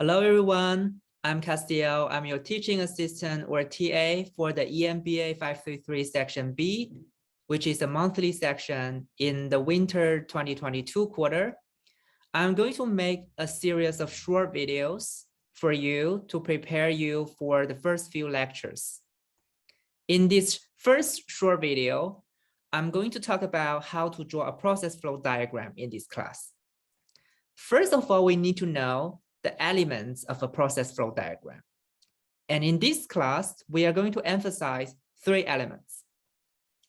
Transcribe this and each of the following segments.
Hello, everyone. I'm Castiel. I'm your teaching assistant or TA for the EMBA 533 Section B, which is a monthly section in the winter 2022 quarter. I'm going to make a series of short videos for you to prepare you for the first few lectures. In this first short video, I'm going to talk about how to draw a process flow diagram in this class. First of all, we need to know the elements of a process flow diagram. And in this class, we are going to emphasize three elements.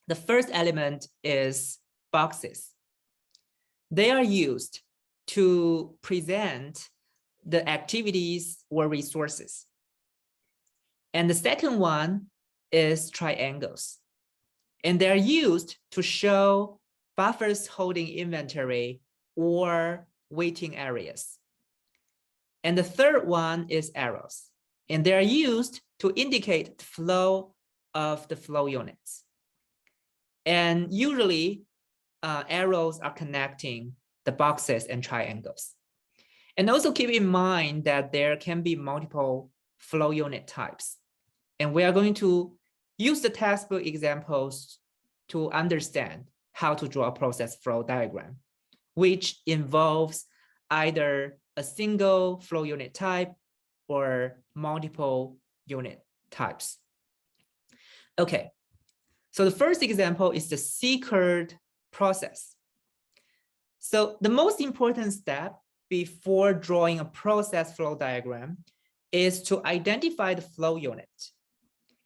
The first element is boxes. They are used to present the activities or resources. And the second one is triangles. And they're used to show buffers holding inventory or waiting areas. And the third one is arrows, and they're used to indicate the flow of the flow units. And usually arrows are connecting the boxes and triangles. And also keep in mind that there can be multiple flow unit types. And we are going to use the textbook examples to understand how to draw a process flow diagram, which involves either a single flow unit type or multiple unit types. Okay, so the first example is the C-curve process. So the most important step before drawing a process flow diagram is to identify the flow unit.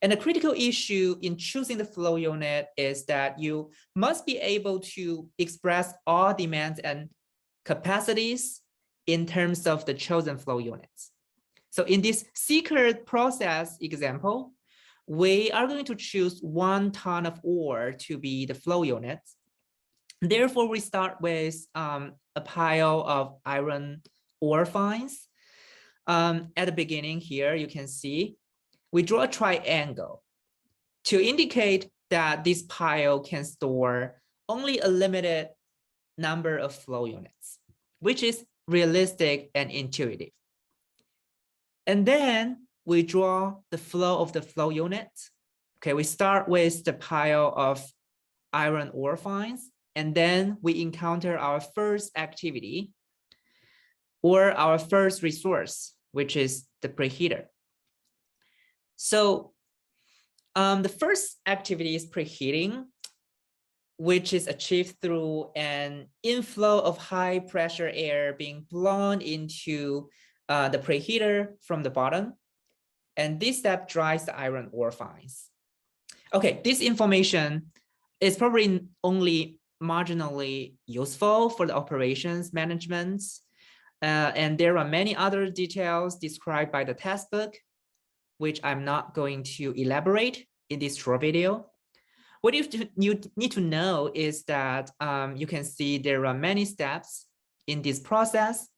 And the critical issue in choosing the flow unit is that you must be able to express all demands and capacities in terms of the chosen flow units. So in this C-curve process example, we are going to choose 1 ton of ore to be the flow unit. Therefore, we start with a pile of iron ore fines. At the beginning here, you can see we draw a triangle to indicate that this pile can store only a limited number of flow units, which is realistic and intuitive. And then we draw the flow of the flow unit. Okay, we start with the pile of iron ore fines, and then we encounter our first activity or our first resource, which is the preheater. So the first activity is preheating, which is achieved through an inflow of high pressure air being blown into the preheater from the bottom. And this step dries the iron ore fines. Okay, this information is probably only marginally useful for the operations management. And there are many other details described by the textbook, which I'm not going to elaborate in this short video. What you need to know is that you can see there are many steps in this process,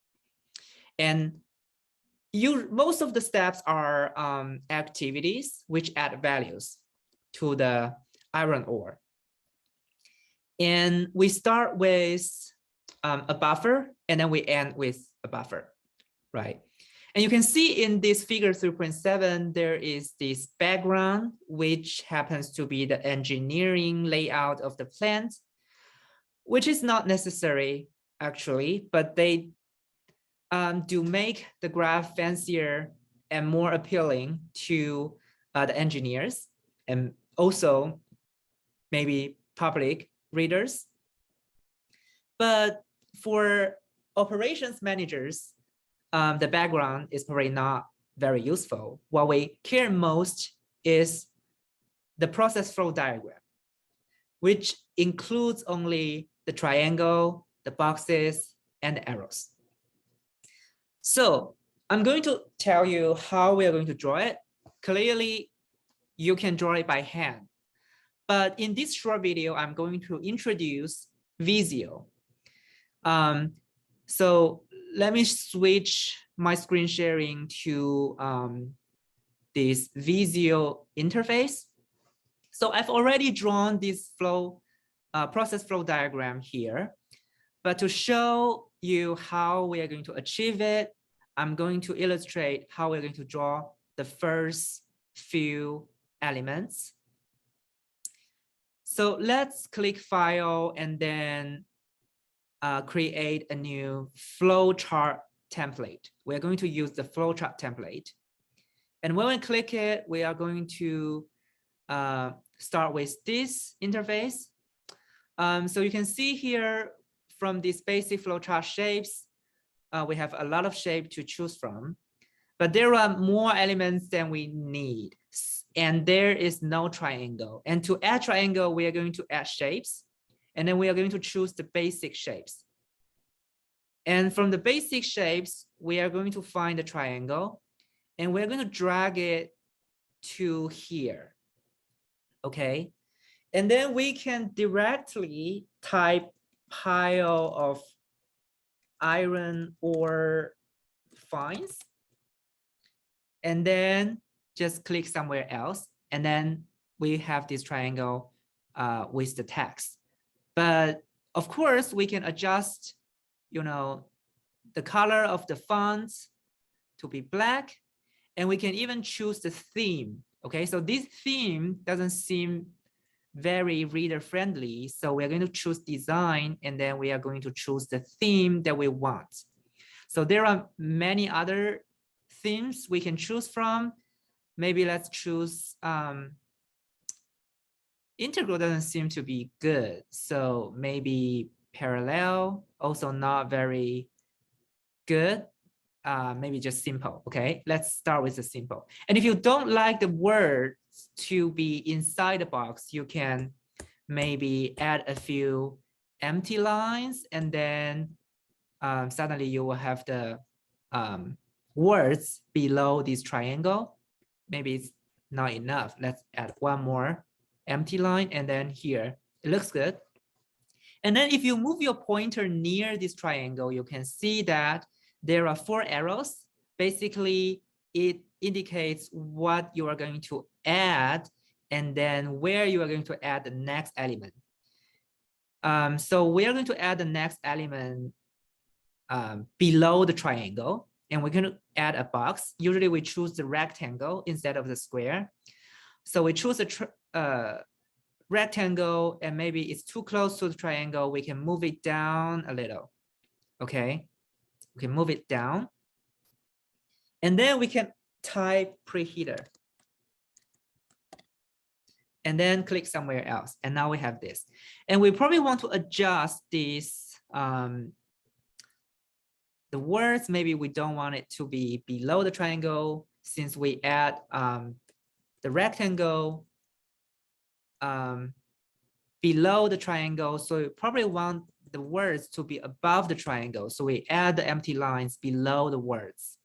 and most of the steps are activities which add values to the iron ore. And we start with a buffer, and then we end with a buffer, right? And you can see in this figure 3.7, there is this background, which happens to be the engineering layout of the plant, which is not necessary actually, but they do make the graph fancier and more appealing to the engineers and also maybe public readers. But for operations managers, the background is probably not very useful. What we care most is the process flow diagram, which includes only the triangle, the boxes, and the arrows. So I'm going to tell you how we are going to draw it. Clearly, you can draw it by hand. But in this short video, I'm going to introduce Visio. So let me switch my screen sharing to this Visio interface. So I've already drawn this process flow diagram here, but to show you how we are going to achieve it, I'm going to illustrate how we're going to draw the first few elements. So let's click File and then create a new flowchart template. We're going to use the flowchart template. And when we click it, we are going to start with this interface. So you can see here from these basic flowchart shapes, we have a lot of shape to choose from, but there are more elements than we need. And there is no triangle. And to add triangle, we are going to add shapes. And then we are going to choose the basic shapes. And from the basic shapes, we are going to find the triangle. And we're going to drag it to here. Okay. And then we can directly type pile of iron ore fines. And then just click somewhere else. And then we have this triangle with the text. But of course, we can adjust, the color of the fonts to be black. And we can even choose the theme. Okay, so this theme doesn't seem very reader friendly. So we're going to choose design, and then we are going to choose the theme that we want. So there are many other themes we can choose from. Maybe let's choose integral doesn't seem to be good. So maybe parallel, also not very good. Maybe just simple. Okay, let's start with the simple. And if you don't like the words to be inside the box, you can maybe add a few empty lines, and then suddenly you will have the words below this triangle. Maybe it's not enough. Let's add one more empty line, and then here it looks good. And then if you move your pointer near this triangle, you can see that there are 4 arrows. Basically, it indicates what you are going to add and then where you are going to add the next element. So we are going to add the next element below the triangle, and we're going to add a box. Usually we choose the rectangle instead of the square. So we choose a rectangle, and maybe it's too close to the triangle. We can move it down a little. Okay, we can move it down. And then we can type preheater. And then click somewhere else. And now we have this. And we probably want to adjust this, the words. Maybe we don't want it to be below the triangle, since we add the rectangle below the triangle. So we probably want the words to be above the triangle. So we add the empty lines below the words.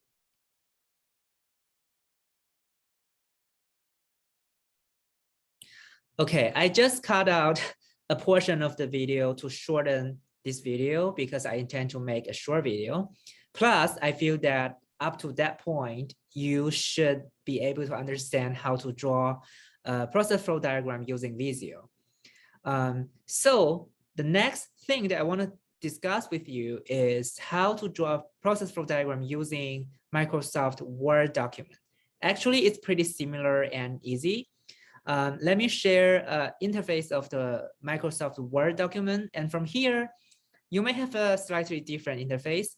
Okay, I just cut out a portion of the video to shorten this video because I intend to make a short video. Plus, I feel that up to that point, you should be able to understand how to draw a process flow diagram using Visio. So the next thing that I want to discuss with you is how to draw a process flow diagram using Microsoft Word document. Actually, it's pretty similar and easy. Let me share an interface of the Microsoft Word document. And from here, you may have a slightly different interface,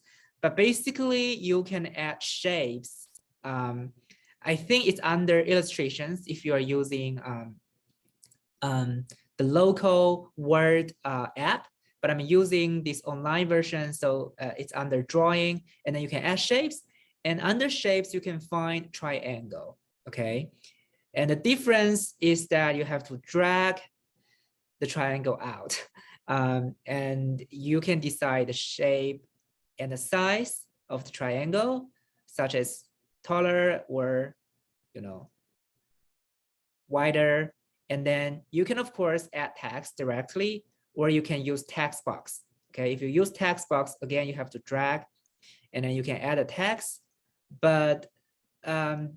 but basically you can add shapes. I think it's under illustrations if you are using the local Word app, but I'm using this online version. So it's under drawing, and then you can add shapes, and under shapes, you can find triangle, okay? And the difference is that you have to drag the triangle out, and you can decide the shape and the size of the triangle, such as taller or, wider. And then you can, of course, add text directly, or you can use text box. Okay, if you use text box, again, you have to drag, and then you can add a text. But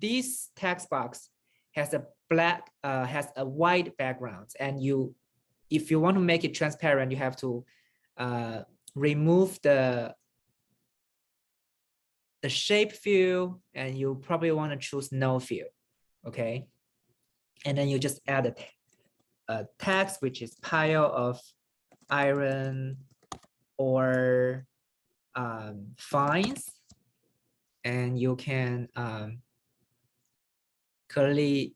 this text box has a white background, and if you want to make it transparent, you have to remove the the shape field, and you probably want to choose no field, okay? And then you just add a text, which is pile of iron or fines, and you can clearly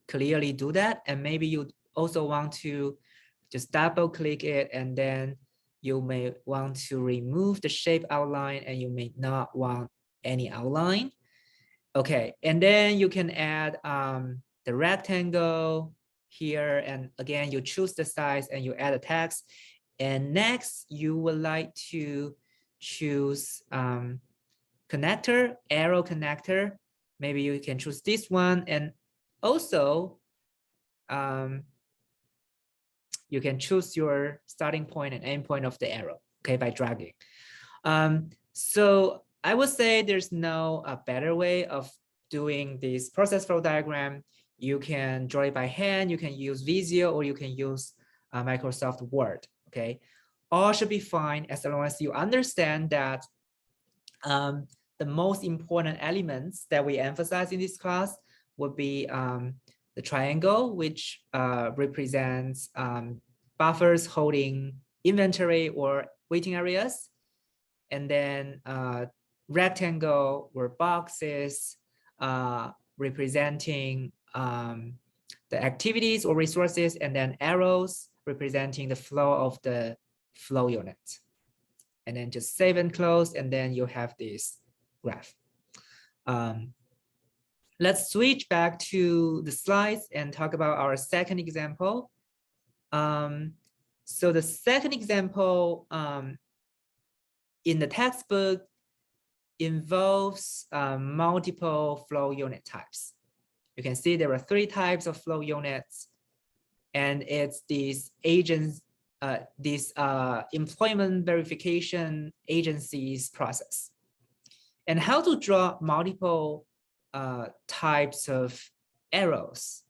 do that. And maybe you also want to just double click it, and then you may want to remove the shape outline, and you may not want any outline. Okay, and then you can add the rectangle here, and again, you choose the size and you add a text. And next, you would like to choose connector, arrow connector. Maybe you can choose this one, and also you can choose your starting point and end point of the arrow, okay, by dragging. So I would say there's no better way of doing this process flow diagram. You can draw it by hand, you can use Visio, or you can use Microsoft Word, okay? All should be fine as long as you understand that the most important elements that we emphasize in this class would be the triangle, which represents buffers holding inventory or waiting areas, and then rectangle or boxes representing the activities or resources, and then arrows representing the flow of the flow unit. And then just save and close, and then you have this graph. Let's switch back to the slides and talk about our second example. So the second example in the textbook involves multiple flow unit types. You can see there are 3 types of flow units, and it's these agents, employment verification agencies process. And how to draw multiple types of arrows.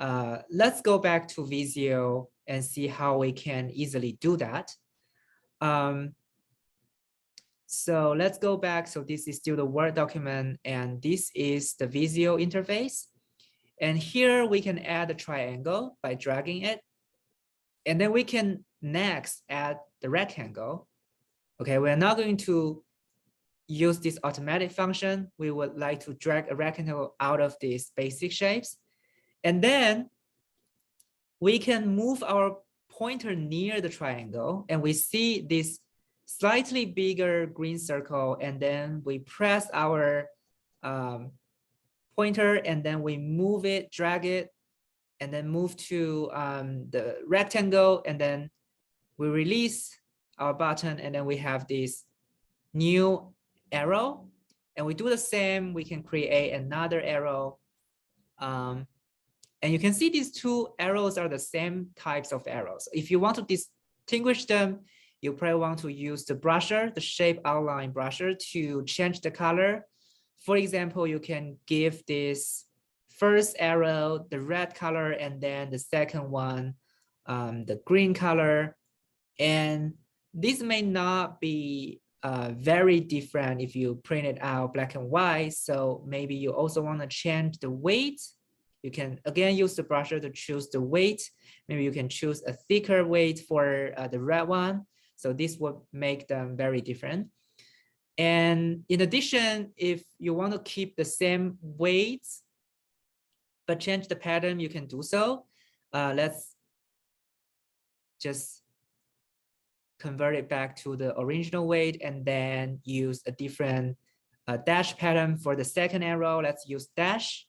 Let's go back to Visio and see how we can easily do that. So let's go back. So this is still the Word document, and this is the Visio interface. And here we can add a triangle by dragging it. And then we can next add the rectangle. Okay, we're not going to use this automatic function. We would like to drag a rectangle out of these basic shapes. And then we can move our pointer near the triangle, and we see this slightly bigger green circle, and then we press our pointer, and then we move it, drag it, and then move to the rectangle, and then we release our button, and then we have this new arrow. And we do the same, we can create another arrow. And you can see these 2 arrows are the same types of arrows. If you want to distinguish them, you probably want to use the brusher, the shape outline brusher, to change the color. For example, you can give this first arrow the red color, and then the second one the green color. And this may not be very different if you print it out black and white. So maybe you also want to change the weight. You can again use the brusher to choose the weight. Maybe you can choose a thicker weight for the red one. So this would make them very different. And in addition, if you want to keep the same weights but change the pattern, you can do so. Let's just convert it back to the original weight, and then use a different dash pattern for the second arrow. Let's use dash,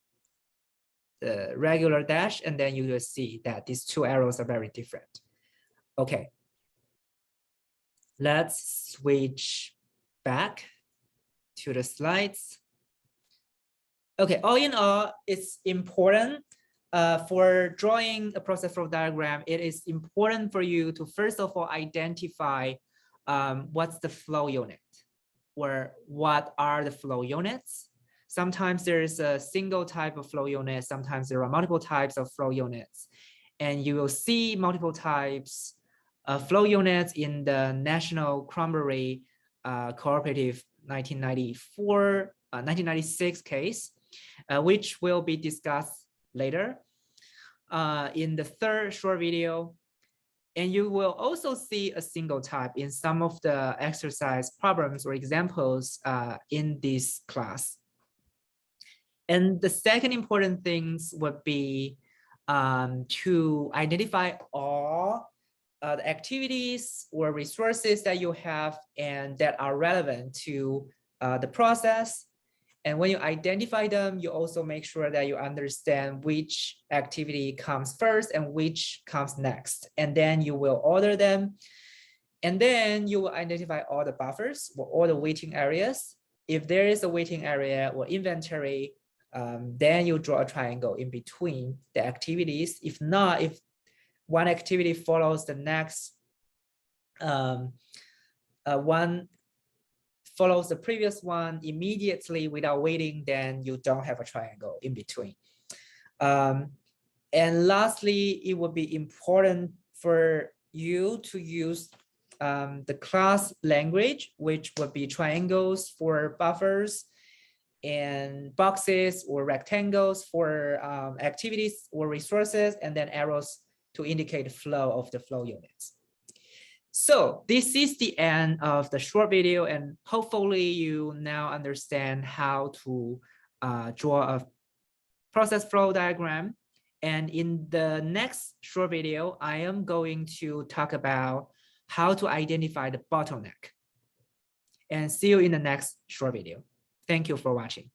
the regular dash, and then you will see that these 2 arrows are very different. Okay, let's switch back to the slides. Okay, all in all, it's important for drawing a process flow diagram. It is important for you to first of all identify what's the flow unit, or what are the flow units. Sometimes there's a single type of flow unit. Sometimes there are multiple types of flow units. And you will see multiple types of flow units in the National Cranberry Cooperative 1994 1996 case, which will be discussed later in the third short video. And you will also see a single type in some of the exercise problems or examples in this class. And the second important things would be to identify all the activities or resources that you have and that are relevant to the process. And when you identify them, you also make sure that you understand which activity comes first and which comes next. And then you will order them. And then you will identify all the buffers or all the waiting areas. If there is a waiting area or inventory, then you draw a triangle in between the activities. If not, if one activity follows the next, one follows the previous one immediately without waiting, then you don't have a triangle in between. And lastly, it would be important for you to use the class language, which would be triangles for buffers and boxes or rectangles for activities or resources, and then arrows to indicate the flow of the flow units. So this is the end of the short video, and hopefully you now understand how to draw a process flow diagram. And in the next short video, I am going to talk about how to identify the bottleneck. And see you in the next short video. Thank you for watching.